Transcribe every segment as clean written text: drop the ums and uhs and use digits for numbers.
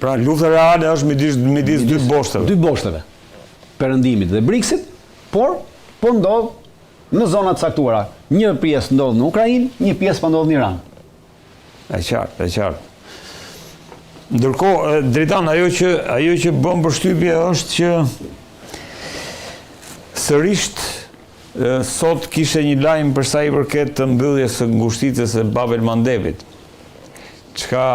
Pra lufta reale është midis dy boshteve. Dy boshteve. Perëndimit dhe BRICS-it, por po ndodh në zona të caktuara. Një pjesë ndodh në Ukrainë, një pjesë po ndodh në Iran. E qartë. Ndërkohë, Dritan, ajo që bën përshtypje është që sërisht sot kishte një lajm për sa i përket të mbylljes së ngushticës së Bab el Mandebit. Çka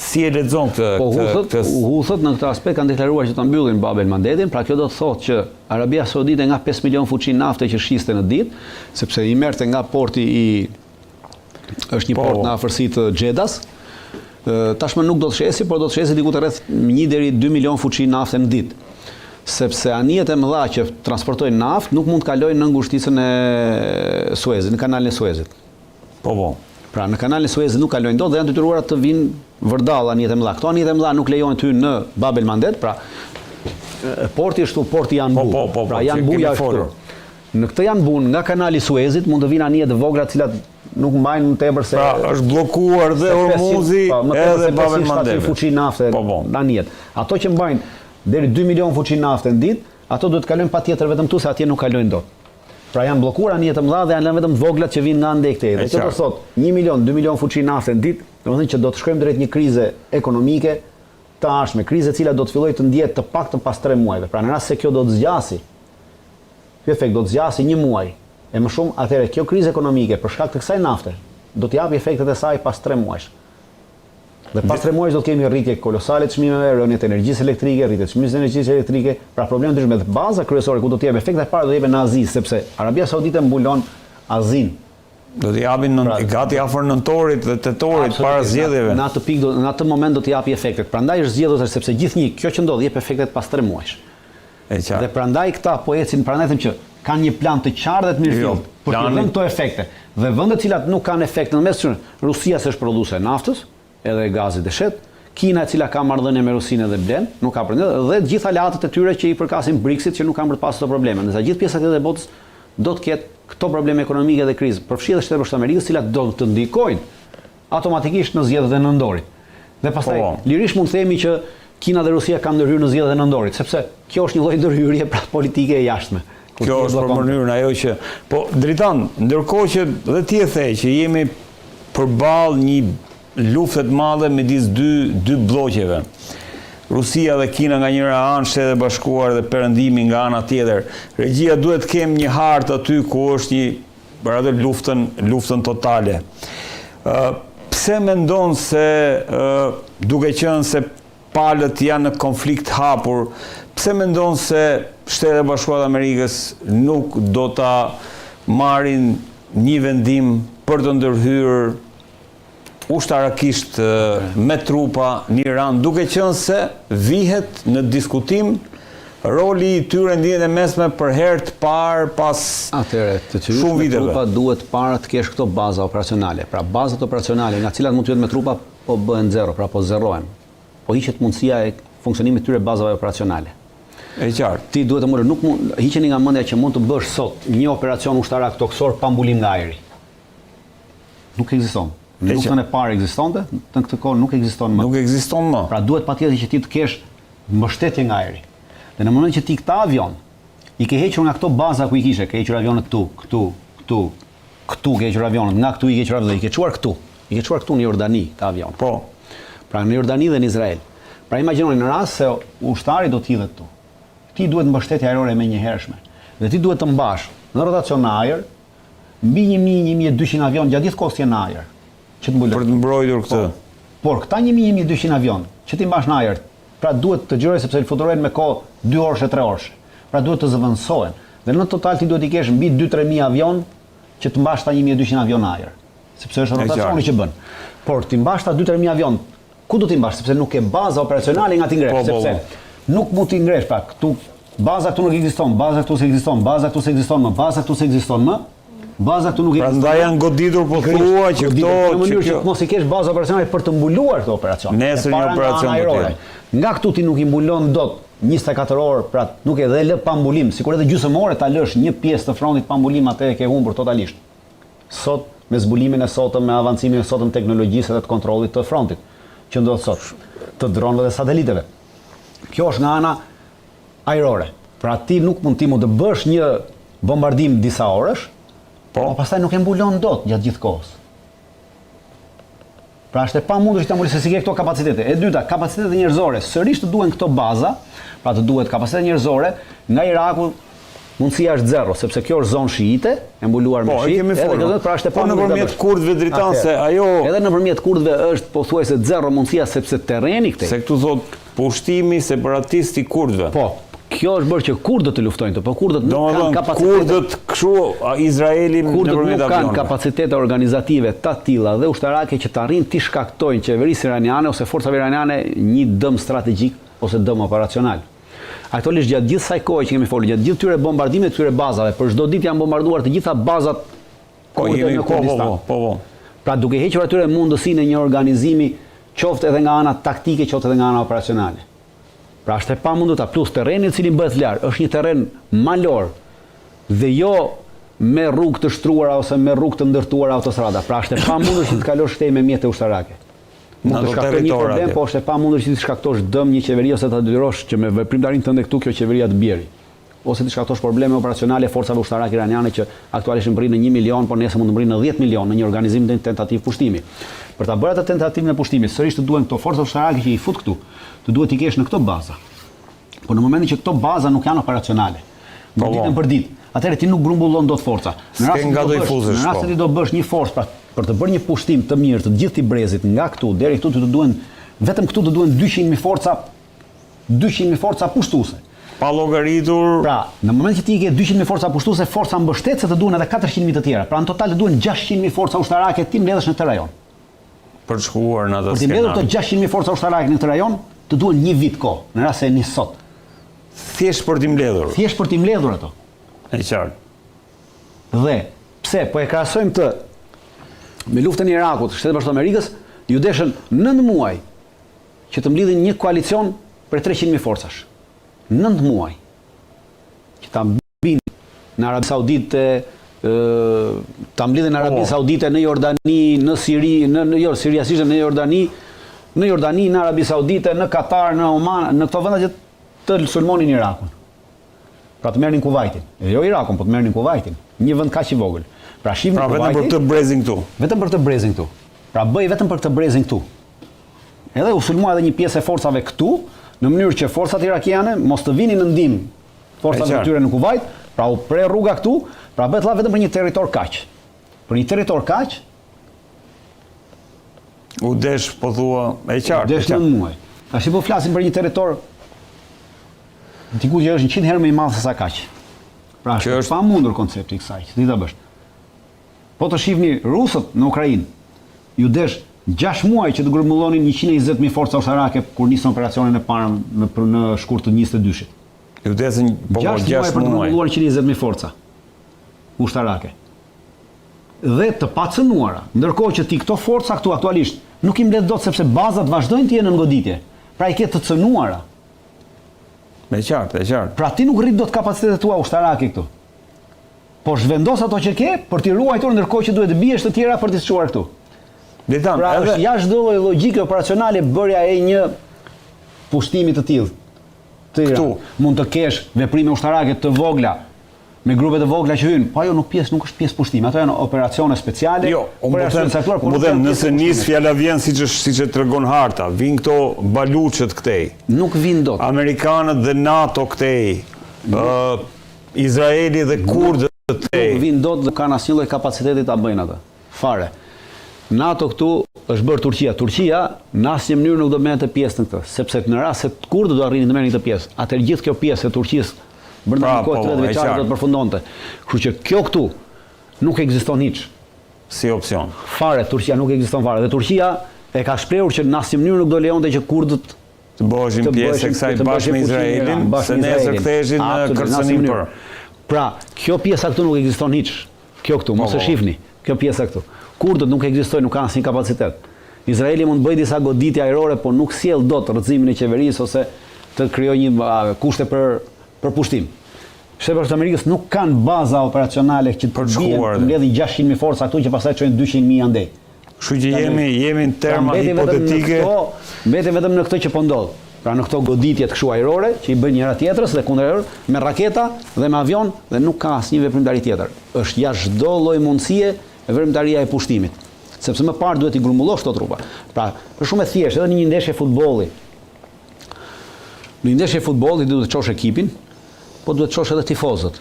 si e lexon këtë? Huthët në këtë aspekt kanë deklaruar që ta mbyllin Bab el Mandebin, pra kjo do të thotë që Arabia Saudite nga 5 milion fuqi nafte që shiste në ditë, sepse i merrte nga porti është një port në afërsi të Xhedas. Tashmë nuk do të shesi, por do të shesi diku të rreth 1 deri 2 milion fuqi nafte në ditë. Sepse anijet e mëdha që transportojnë naftë nuk mund të kalojnë në ngushticën e Suezit, në kanalin e Suezit. Po. Pra në kanalin e Suezit nuk kalojnë dot dhe janë detyruara të vinë vërdall anijet e mëdha. Këto anijet e mëdha nuk lejohen të hyjnë në Bab el Mandeb, pra porti është porti Janbu. Pra Janbuja është këtu. Në këtë Janbu nga kanali i Suezit mund të vinë anije të vogla të cilat nuk mbajnë më tepër se pra është bllokuar dhe Hormuzi edhe Bab el Mandeb. Fuqi nafte anijet. Ato që mbajnë deri 2 milion fuqi nafte në ditë, ato duhet të kalojnë patjetër vetëm tu se atje nuk kalojnë dot. Pra janë bllokuar anijet e mëdha dhe janë lënë vetëm të voglat që vinë nga ande këtej. Dhe kjo do thotë 1 milion, 2 milion fuqi nafte në ditë, domethënë që do të shkojmë drejt një krize ekonomike të ardhshme, krize e cila do të fillojë të ndihet të paktën pas 3 muajve. Pra në rast se kjo do të zgjasi, ky efekt do të zgjasi 1 muaj e më shumë, atëherë kjo krizë ekonomike për shkak të kësaj nafte do të japë efektet e saj pas 3 muajsh. Dhe pas 3 muajsh do të kemi rritje kolosale të çmimeve, rënje të energjisë elektrike, rritje të çmimit të energjisë elektrike, pra problemi ndryshme dhe baza kryesore ku do të jep efektet e para do jepen në Azi, sepse Arabia Saudite mbulon Azin. Do të japin gati afër nëntorit dhe tetorit para zgjedhjeve. Në atë pikë në atë moment do të japi efektet. Prandaj është zgjedhur sepse gjithnjë kjo që ndodh jep efektet pas 3 muajsh. Dhe prandaj këta po ecin, prandaj them që kanë një plan të qartë dhe të mirëfillt për të dhënë këto efekte. Dhe vendet të cilat nuk kanë efekt në mes, Rusia s'është produse naftës, edhe gazit e shet, Kina e cila ka marrëdhënie me Rusinë dhe blen, nuk ka përndet, dhe gjithë aleatët e tyre që i përkasin BRICS-it që nuk kanë për të pasur këto probleme. Ndërsa gjithë pjesat e botës do të ketë këto probleme ekonomike dhe krizë, përfshi edhe Shtetet Bashkuara të Amerikës, të cilat do të ndikojnë automatikisht në zgjedhjet e nëndorit. Dhe pastaj lirisht mund të themi që Kina dhe Rusia kanë ndërhyrë në zgjedhjet e nëndorit, sepse kjo është një lloj ndërhyrje pra politike e jashtme. Kjo është për mënyrën ajo që po Dritan, ndërkohë që dhe ti e the që jemi përballë një lufte të madhe midis dy bllokeve. Rusia dhe Kina nga njëra anë, Shtetet e Bashkuara dhe Perëndimi nga ana tjetër. Regjia duhet të kemë një hartë aty ku është një për atë luftën totale. Pse mendon se duke qenë se palët janë në konflikt hapur, pse mendon se Shtetet e Bashkuara të Amerikës nuk do ta marrin një vendim për të ndërhyrë ushtarakisht me trupa në Iran, duke qenë se vihet në diskutim roli i tyre në ditët e mesme për herë të parë pas shumë viteve. Trupa duhet para të kesh këto baza operacionale. Pra bazat operacionale nga cilat mund të jetë me trupa po bëhen zero, pra po zerrohen. Po hiqet mundësia e funksionimit të tyre bazave operacionale. E qartë. Ti duhet të nuk mund hiqeni nga mendja që mund të bësh sot një operacion ushtarak toksor pa mbulim nga ajri. Nuk ekziston. Në luftën e parë ekzistonte, në këtë kohë nuk ekziston më. Nuk ekziston më. Pra duhet patjetër që ti të kesh mbështetje nga ajri. Dhe në momentin që ti këta avion i ke hequr nga këto baza ku i kishe, ke hequr avionët këtu, ke hequr avionët, nga këtu i ke hequr avionët, i ke çuar këtu. I ke çuar këtu në Jordani këta avion. Po. Pra në Jordani dhe në Izrael. Pra imagjinoni në rast se ushtari do të hidhet këtu. Ti duhet mbështetje ajrore menjëhershme. Dhe ti duhet të mbash në rotacion në ajër mbi 1.000-1.200 avion gjatë gjithë kohës në ajër. Që të për të mbrojtur këtë. Por këta 1.000-1.200 avion që ti mbash në ajër, pra duhet të gjëroj sepse fluturojnë me kohë 2 orë, 3 orë. Pra duhet të zëvendësohen. Dhe në total ti duhet i kesh mbi 2-3.000 avion që të mbash ta 1.200 avion në ajër. Sepse është rotacioni që bën. Por ti mbash ta 2-3.000 avion, ku do ti mbash? Sepse nuk ke baza operacionale nga ti ngresh, sepse nuk mund ti ngresh, pra këtu baza këtu nuk ekziston, baza këtu s'ekziston, baza këtu s'ekziston më, baza këtu s'ekziston më. Baza këtu nuk ekziston. Prandaj janë goditur po thua që këto në mënyrë që mos i kesh bazë operacionale për të mbuluar këtë operacion. Nesër një operacion ajrore. Nga këtu ti nuk i mbulon dot 24 orë, pra nuk e dhe lë pa mbulim, sikur edhe gjysmore ta lësh një pjesë të frontit pa mbulim, atë e ke humbur totalisht. Sot me zbulimin e sotëm, me avancimin e sotëm të teknologjisë dhe të kontrollit të frontit. që ndodh sot, të dronëve dhe sateliteve. Kjo është nga ana ajrore. Pra ti nuk mund të bësh një bombardim disa orësh, po pastaj nuk e mbulon dot gjatë gjithë kohës. Pra është e pamundur që ta mbulojë se si ke këto kapacitete. E dyta, kapacitetet njerëzore. Sërish të duhen këto baza, pra të duhet kapacitet njerëzore nga Iraku. Mundësia është zero, sepse kjo është zonë shiite, e mbuluar me shiite, edhe këtë pra është e pamundur. Nëpërmjet kurdëve dritanë se ajo edhe nëpërmjet kurdëve është pothuajse zero mundësia sepse terreni këtej. Se këtu thot pushtimi separatist i kurdëve. Po. Kjo është bërë që kurdët të luftojnë, po kurdët nuk kanë kapacitete. Kurdët kështu Izraeli nuk kanë kapacitete organizative të tilla dhe ushtarake që të arrijnë të shkaktojnë qeverisë iraniane ose forcave iraniane një dëm strategjik ose dëm operacional. Aktualisht gjatë gjithë kësaj kohe që kemi folur, gjatë gjithë këtyre bombardimeve të këtyre bazave, për çdo ditë janë bombarduar të gjitha bazat kurde në Kurdistan. Po. Pra duke hequr atyre mundësinë e një organizimi qoftë edhe nga ana taktike, qoftë edhe nga ana operacionale. Pra është e pamundur ta plus terreni i cili bëhet larg, është një terren malor dhe jo me rrugë të shtruara ose me rrugë të ndërtuara autostrada. Pra është e pamundur që të kalosh këtej me mjete ushtarake. Mund të shkaktoj një problem, po është e pamundur që të shkaktosh dëm një qeveri ose ta detyrosh që me veprimtarinë tënde këtu kjo qeveria të bjeri. Ose të shkaktosh probleme operacionale forcave ushtarake iraniane që aktualisht mbërrin në 1 milion, por nesër mund të mbërrin në 10 milion në një organizim tentativ pushtimi. Për ta bërë atë tentativën e pushtimit, sërish të duhen këto forca ushtarake që i fut këtu, të duhet i kesh në këto baza. Por në momentin që këto baza nuk janë operacionale, ditën për ditë, atëherë ti nuk grumbullon dot forca. Në rast se ti do bësh një forcë për të bërë një pushtim të mirë të gjithë Tibrezit nga këtu deri këtu të duhen vetëm këtu të duhen 200.000 forca pushtuese. Pa llogaritur. Pra, në moment që ti ke 200.000 forca pushtuese, forca mbështetëse të duhen edhe 400.000 të tjera. Pra në total të duhen 600.000 forca ushtarake ti mbledhësh në këtë rajon. Për të shkuar në atë skenar. Për të mbledhur të 600.000 forca ushtarake në këtë rajon, të duhen një vit kohë, në rast se nis sot. Thjesht për t'i mbledhur. Thjesht për t'i mbledhur ato. E qartë. Dhe pse po e krahasojmë të me luftën e Irakut, Shtetet Bashkuara të Amerikës, ju deshën 9 muaj që të mblidhin një koalicion për 300.000 forcash. 9 muaj që ta mbin në Arabi Saudite, ta mblidhin në Arabi Saudite, në Jordani, në Siri, seriozisht në Jordani, në Arabi Saudite, në Katar, në Oman, në këto vende që të sulmonin Irakun. Pra të merrnin Kuvajtin. Jo Irakun, po të merrnin Kuvajtin. Një vend kaq i vogël. Pra shihni Kuvajtin. Vetëm për këtë brezin këtu. Vetëm për këtë brezin këtu. Pra bëj vetëm për këtë brezin këtu. Edhe u sulmua edhe një pjesë e forcave këtu, në mënyrë që forcat irakiane mos të vinin në ndihmë forcave të tyre në Kuvajt, pra u pre rruga këtu, pra bëhet vëlla vetëm për një territor kaq. Për një territor kaq u desh po thua e qartë. Desh 9 muaj. Tash po flasim për një territor diku që është 100 herë më i madh se sa kaq. Pra është pamundur koncepti i kësaj, ti ta bësh. Po të shihni rusët në Ukrainë, ju desh 6 muaj që të grumbullonin 120.000 forca ushtarake kur nisën operacionin e parë në shkurt të 22-shit. Ju desën 6 muaj për të grumbulluar 120.000 forca ushtarake. Dhe të pacënuara, ndërkohë që ti këto forca këtu aktualisht nuk i mbledh dot sepse bazat vazhdojnë të jenë në goditje. Pra i ke të cënuara. Me qartë. Pra ti nuk rrit dot kapacitetet tua ushtarake këtu. Po zhvendos ato që ke për t'i ruajtur ndërkohë që duhet të biesh të tjera për t'i çuar këtu. Pra është jashtë çdo lloj logjike operacionale bërja e një pushtimi të tillë. Këtu mund të kesh veprime ushtarake të vogla me grupe të vogla që hyjnë, po ajo nuk është pjesë pushtimi, ato janë operacione speciale. Jo, nëse nis fjala vjen siç e tregon harta, vin këto baluçet këtej. Nuk vin dot. Amerikanët dhe NATO këtej. Izraeli dhe kurdët këtej. Nuk vin dot dhe kanë asnjë lloj kapaciteti ta bëjnë atë. Fare. NATO këtu është bërë Turqia. Turqia në asnjë mënyrë nuk do merrte pjesë në këtë, sepse në rast se kurdët do arrinin të merrin këtë pjesë, atëherë gjithë kjo pjesë e Turqisë brenda një kohë 30 vjeçare do të përfundonte. Kështu që kjo këtu nuk ekziston hiç si opsion. Fare, Turqia nuk ekziston fare. Dhe Turqia e ka shprehur që në asnjë mënyrë nuk do lejonte që kurdët të bëheshin pjesë e kësaj bashkë me Izraelin, se nesër ktheheshin në kërcënim për. Pra, kjo pjesa këtu nuk ekziston hiç. Kjo këtu, mos e shihni. Kjo pjesa këtu. Kurdët nuk ekzistojnë, nuk kanë asnjë kapacitet. Izraeli mund të bëjë disa goditje ajrore, por nuk sjell dot rrëzimin e qeverisë ose të krijojë një kushte për pushtim. Shtetet Bashkuara të Amerikës nuk kanë baza operacionale që të mbledhin 600.000 forca këtu që pastaj çojnë 200.000 andej. Kështu që jemi në terma hipotetike. Mbeti vetëm në këtë që po ndodh. Pra në këto goditjet kështu ajrore që i bën njëra tjetrës dhe kundër me raketa dhe me avion dhe nuk ka asnjë veprimtari tjetër. Është jashtë çdo lloj mundësie e veprimtaria e pushtimit. Sepse më parë duhet i grumbullosh këto trupa. Pra, është shumë e thjeshtë edhe në një ndeshje futbolli. Në një ndeshje futbolli duhet të çosh ekipin, po duhet të çosh edhe tifozët.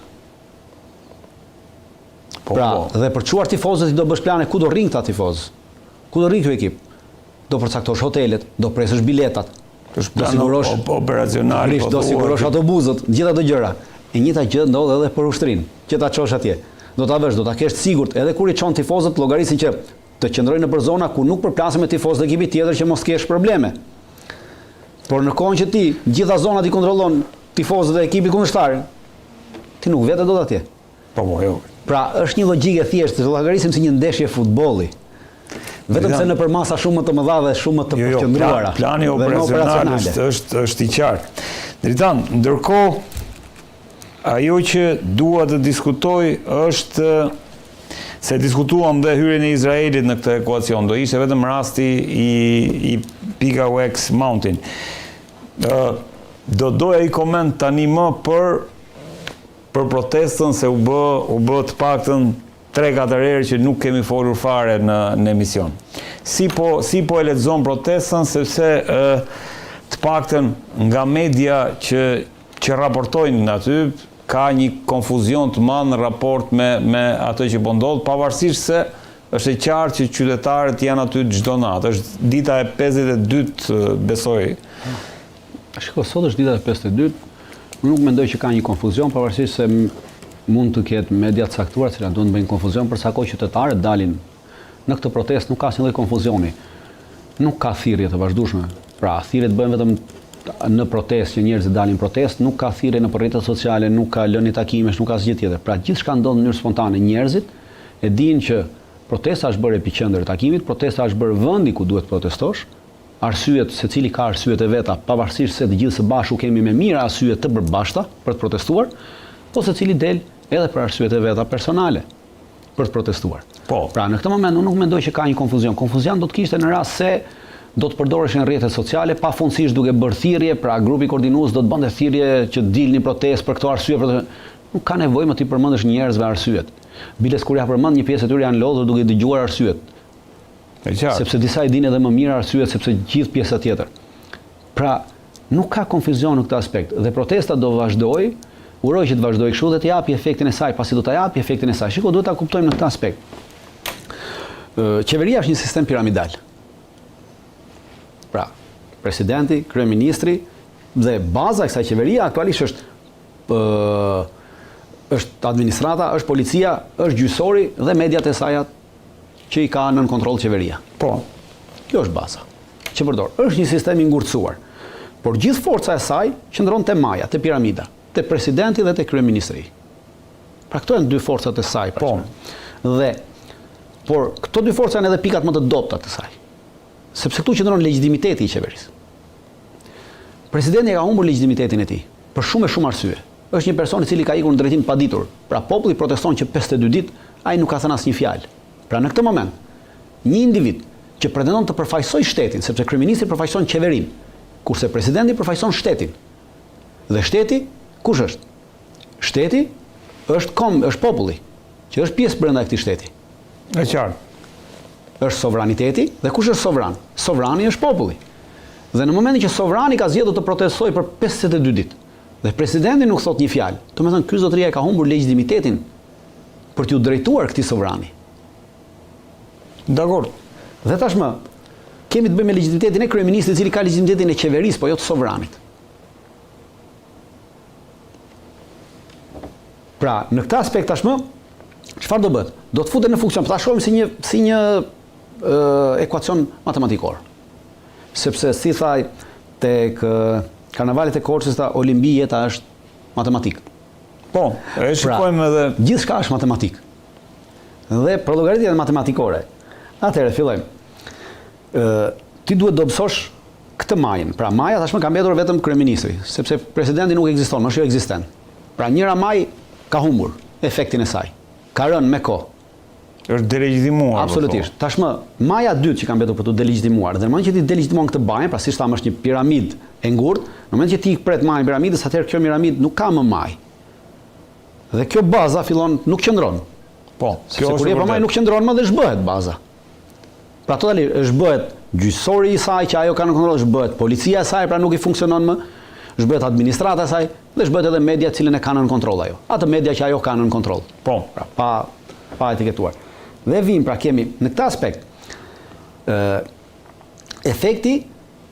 Pra, dhe për çuar tifozët do bësh plane ku do rrin këta tifozë. Ku do rrin ky ekip? Do përcaktosh hotelet, do presësh biletat, do sigurosh operacional, do sigurosh autobusët, gjitha ato gjëra. E njëjta gjë ndodh edhe për ushtrinë, që ta çosh atje. Do ta vesh, do ta kesh të sigurt, edhe kur i çon tifozët, llogarisin që të qëndrojnë nëpër zona ku nuk përplasen me tifozët e ekipit tjetër që mos kesh probleme. Por në kohën që ti gjitha zonat i kontrollon tifozët e ekipit kundërshtar, ti nuk vete dot atje. Jo. Pra, është një logjikë e thjeshtë, të llogarisim si një ndeshje futbolli. Vetëm se nëpër masa shumë më të mëdha dhe shumë më të përqendruara. Plani operacional është i qartë. Dritan, ndërkohë ajo që dua të diskutoj është se diskutuam dhe hyrjen e Izraelit në këtë ekuacion. Do ishte vetëm rasti i PKWX Mountain. Do doja i koment tani më për protestën se u bë të paktën 3-4 herë që nuk kemi folur fare në emision. Si po e lexon protestën, sepse të paktën nga media që raportojnë aty, ka një konfuzion të madh në raport me ato që po ndodh, pavarësisht se është e qartë që qytetarët janë aty çdo natë. Është dita e 52, besoj. Shiko, sot është dita e 52. Nuk mendoj që ka një konfuzion, pavarësisht se mund të ketë media të caktuar që do të bëjnë konfuzion, për sa kohë qytetarët dalin në këtë protestë, nuk ka asnjë lloj konfuzioni. Nuk ka thirrje të vazhdueshme. Pra, thirrjet bëhen vetëm në protestë që njerëzit dalin protestë, nuk ka thirrje në rrjetet sociale, nuk ka lënie takimesh, nuk ka asgjë tjetër. Pra, gjithçka ndodh në mënyrë spontane. Njerëzit e dinë që protesta është bërë epiqendër e takimit, protesta është bërë vendi ku duhet protestosh. Arsyet, secili ka arsyet e veta, pavarësisht se të gjithë së bashku kemi me mira arsye të përbashkëta për të protestuar, po secili del edhe për arsyet e veta personale për të protestuar. Pra, në këtë moment unë nuk mendoj që ka një konfuzion. Konfuzion do të kishte në rast se do të përdoreshin rrjetet sociale pafundësisht duke bërë thirrje, pra grupi koordinues do të bënte thirrje që dilni protestë për këto arsye, nuk ka nevojë më të përmendesh njerëzve arsyet. Biles kur ja përmend një pjesë e tyre janë lodhur duke dëgjuar arsyet. Sepse disa i dinë edhe më mirë arsyet sepse gjithë pjesa tjetër. Pra, nuk ka konfuzion në këtë aspekt dhe protesta do vazhdoj. Uroj që të vazhdoj kështu dhe të japi efektin e saj, pasi do ta japi efektin e saj. Shiko, duhet ta kuptojmë në këtë aspekt. Qeveria është një sistem piramidal. Pra, presidenti, kryeministri dhe baza e kësaj qeverie aktualisht është administrata, është policia, është gjyqësori dhe mediat e saj që i ka nën kontroll qeveria. Kjo është baza që përdor. Është një sistem i ngurtësuar. Por gjithë forca e saj qëndron te maja, te piramida. Te presidenti dhe te kryeministri. Pra këto janë dy forcat e saj. Por këto dy forca janë edhe pikat më të dobta të saj. Sepse këtu qëndron legitimiteti i qeverisë. Presidenti ka humbur legitimitetin e tij për shumë e shumë arsye. Është një person i cili ka ikur në drejtim të paditur. Pra populli proteston që 52 ditë ai nuk ka thënë asnjë fjalë. Pra në këtë moment, një individ që pretendon të përfaqësojë shtetin, sepse kryeministri përfaqëson qeverinë, kurse presidenti përfaqëson shtetin. Dhe shteti kush është? Shteti është populli, që është pjesë brenda këtij shteti. E qartë. Është sovraniteti dhe kush është sovran? Sovrani është populli. Dhe në momentin që sovrani ka zgjedhur të protestojë për 52 ditë dhe presidenti nuk thot një fjalë, do të thënë ky zotëria ka humbur legitimitetin për t'u drejtuar këtij sovrani. Dakor. Dhe tashmë kemi të bëjmë me legitimitetin e kryeministit, i cili ka legitimitetin e qeverisë, po jo të sovranit. Pra, në këtë aspekt tashmë, çfarë do bëhet? Do të futet në funksion, ta shohim si një ekuacion matematikor. Sepse si thaj tek karnavalet e Korçës Olimpi jeta është matematik. E shikojmë edhe gjithçka është matematik. Dhe për llogaritjet matematikore. Atëherë fillojmë. Ti duhet do mësosh këtë majën. Pra maja tashmë ka mbetur vetëm kryeministri, sepse presidenti nuk ekziston, është jo ekzistent. Pra njëra majë ka humbur efektin e saj. Ka rënë me kohë. Është delegitimuar. Absolutisht. Tashmë, maja dytë që kanë mbetur për të delegitimuar, dhe në moment që ti delegitimon këtë bajën, pra siç thamë është një piramidë e ngurtë, në moment që ti pret majën piramidës, atëherë kjo piramidë nuk ka më majë. Dhe kjo baza fillon nuk qëndron. Po, Sepse kur jep majë nuk qëndron më dhe zhbëhet baza. Pra totalisht zhbëhet gjyqësori i saj që ajo ka në kontroll, zhbëhet policia e saj, pra nuk i funksionon më, zhbëhet administrata e saj dhe zhbëhet edhe media cilën e ka në kontroll ajo. Atë media që ajo ka në kontroll. Po, Pra, pa etiketuar. Dhe vim, pra kemi në këtë aspekt, efekti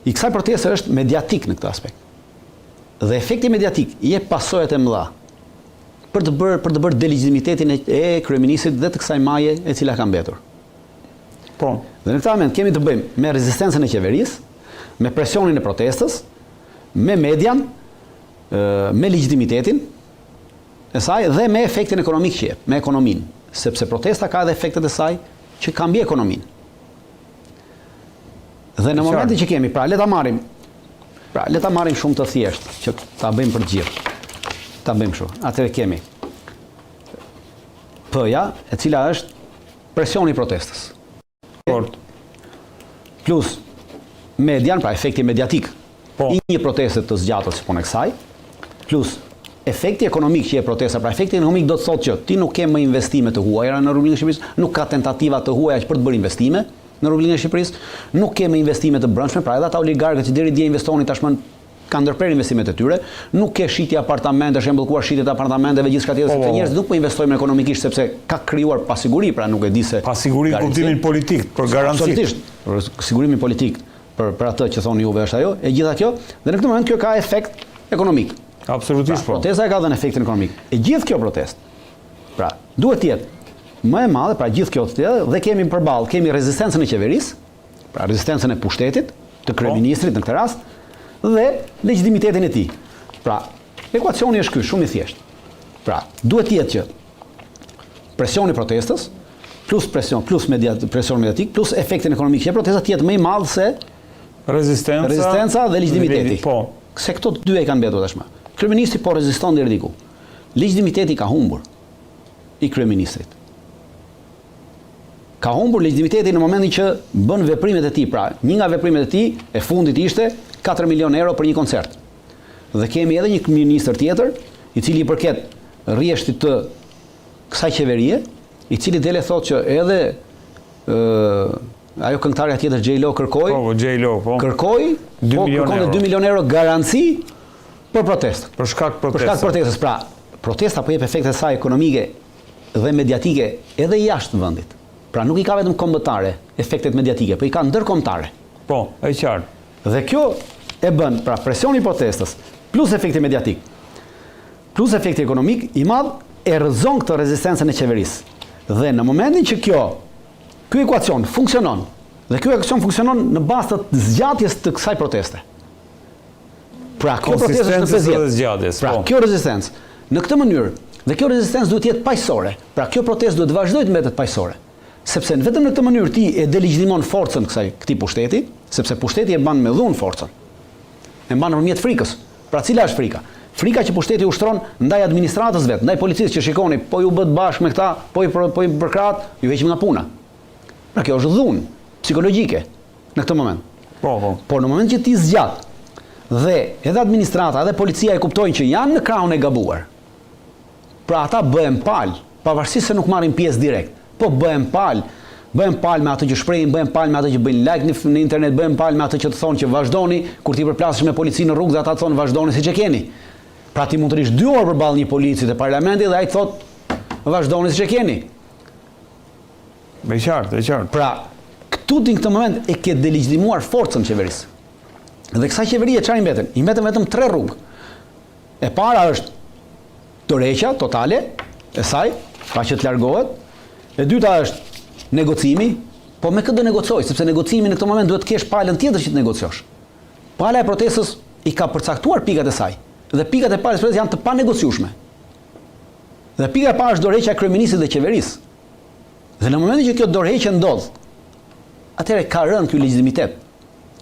i kësaj proteste është mediatik në këtë aspekt. Dhe efekti mediatik jep pasojat e mëdha për të bërë delegitimitetin e kryeministrit dhe të kësaj maje e cila ka mbetur. po. Dhe në këtë moment kemi të bëjmë me rezistencën e qeverisë, me presionin e protestës, me median, me legitimitetin e saj dhe me efektin ekonomik që jep, me ekonominë, sepse protesta ka edhe efektet e saj që ka mbi ekonominë. Dhe në momentin që kemi, pra le ta marrim shumë të thjeshtë që ta bëjmë për gjithë. Ta bëjmë kështu. Atëherë kemi P-ja, e cila është presioni i protestës. Plus median, pra efekti mediatik i një proteste të zgjatur si punë e kësaj, plus efekti ekonomik që e protesta, pra efekti ekonomik do të thotë që ti nuk ke më investime të huaja në rubrinë e Shqipërisë, nuk ka tentativa të huaja për të bërë investime në rubrinë e Shqipërisë, nuk ke më investime të brendshme, pra edhe ata oligarkët që deri dje investonin tashmë kanë ndërprerë investimet e tyre, nuk ke shitje apartamente, shembullkuar shitjet e apartamenteve, gjithçka tjetër, sepse njerëzit nuk po investojnë ekonomikisht sepse ka krijuar pasiguri, pra nuk e di se pasiguri në kuptimin politik, për garanci. Absolutisht, sigurimi politik për atë që thonë juve është ajo, e gjitha kjo, dhe në këtë moment kjo ka efekt ekonomik. Absolutisht po. Protesta e ka dhënë efektin ekonomik. E gjithë kjo protestë, pra, duhet të jetë më e madhe, pra gjithë kjo të tjetër, dhe kemi përballë, kemi rezistencën e qeverisë, pra rezistencën e pushtetit, të kryeministrit në këtë rast, dhe legitimitetin e tij. Pra, ekuacioni është ky, shumë i thjeshtë. Pra, duhet të jetë që presioni i protestës, plus presion mediatik, plus efektin ekonomik që protesta të jetë më i madh se rezistenca dhe legitimiteti. Po. Se këto të dy e kanë mbetur tashmë. Kryeministri po reziston deri diku. Legitimiteti ka humbur i kryeministrit. Ka humbur legitimiteti në momentin që bën veprimet e tij. Pra, një nga veprimet e tij e fundit ishte 4 milion euro për një koncert. Dhe kemi edhe një ministër tjetër, i cili i përket rrjeshtit të kësaj qeverie, i cili dele thotë që edhe ajo këngëtarja tjetër J-Lo kërkoi, kërkoi 2 milion euro garanci për protestë. Për shkak protestës. Pra, protesta po jep efektet e saj ekonomike dhe mediatike edhe jashtë vendit. Pra nuk i ka vetëm kombëtare efektet mediatike, po i ka ndërkombëtare. Po, e qartë. Dhe kjo e bën, pra presioni i protestës, plus efekti mediatik, plus efekti ekonomik i madh e rrëzon këtë rezistencën e qeverisë. Dhe në momentin që ky ekuacion funksionon, dhe ky ekuacion funksionon në bazë të zgjatjes të kësaj proteste. Pra, kjo protestë është në zgjatjes. Pra, kjo rezistencë në këtë mënyrë, dhe kjo rezistencë duhet të jetë paqësore. Pra, kjo protestë duhet të vazhdojë të mbetet paqësore. Sepse vetëm në këtë mënyrë ti e delegitimon forcën këtij pushteti, sepse pushteti e bën me dhunë forcën. E bën nëpërmjet frikës. Pra cila është frika? Frika që pushteti ushtron ndaj administratës vet, ndaj policisë që shikoni, po ju bët bashkë me këta, po i përkrat, ju heqim nga puna. Pra kjo është dhunë psikologjike në këtë moment. Por në moment që ti zgjat dhe edhe administrata dhe policia e kuptojnë që janë në krahun e gabuar, pra ata bëhen palë, pavarësisht se nuk marrin pjesë direkt, po bëhen palë me atë që shprehin, bëhen palë me atë që bëjnë like në internet, bëhen palë me atë që të thonë që vazhdoni, kur ti përplasësh me policinë në rrugë dhe ata të thonë vazhdoni siç e keni. Pra ti mund të rish 2 orë përballë një polici të parlamentit dhe ai thotë vazhdoni siç e keni. Me qartë, e qartë. Pra, këtu në këtë moment e ke delegitimuar forcën qeverisë. Dhe kësaj qeverie çfarë i mbeten? I mbeten vetëm 3 rrugë. E para është tërheqja totale e saj, pa që të largohet. E dyta është negocimi, po me këtë do negocoj, sepse negocimi në këtë moment duhet të kesh palën tjetër që të negociosh. Pala e protestës i ka përcaktuar pikat e saj, dhe pikat e palës protestës janë të panegociueshme. Dhe pika e parë është dorëheqja e kryeministit dhe qeverisë. Dhe në momentin që kjo dorëheqje ndodh, atëherë ka rënë ky legitimitet.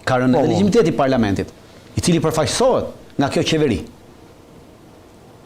Ka rënë edhe legitimiteti i parlamentit, i cili përfaqësohet nga kjo qeveri.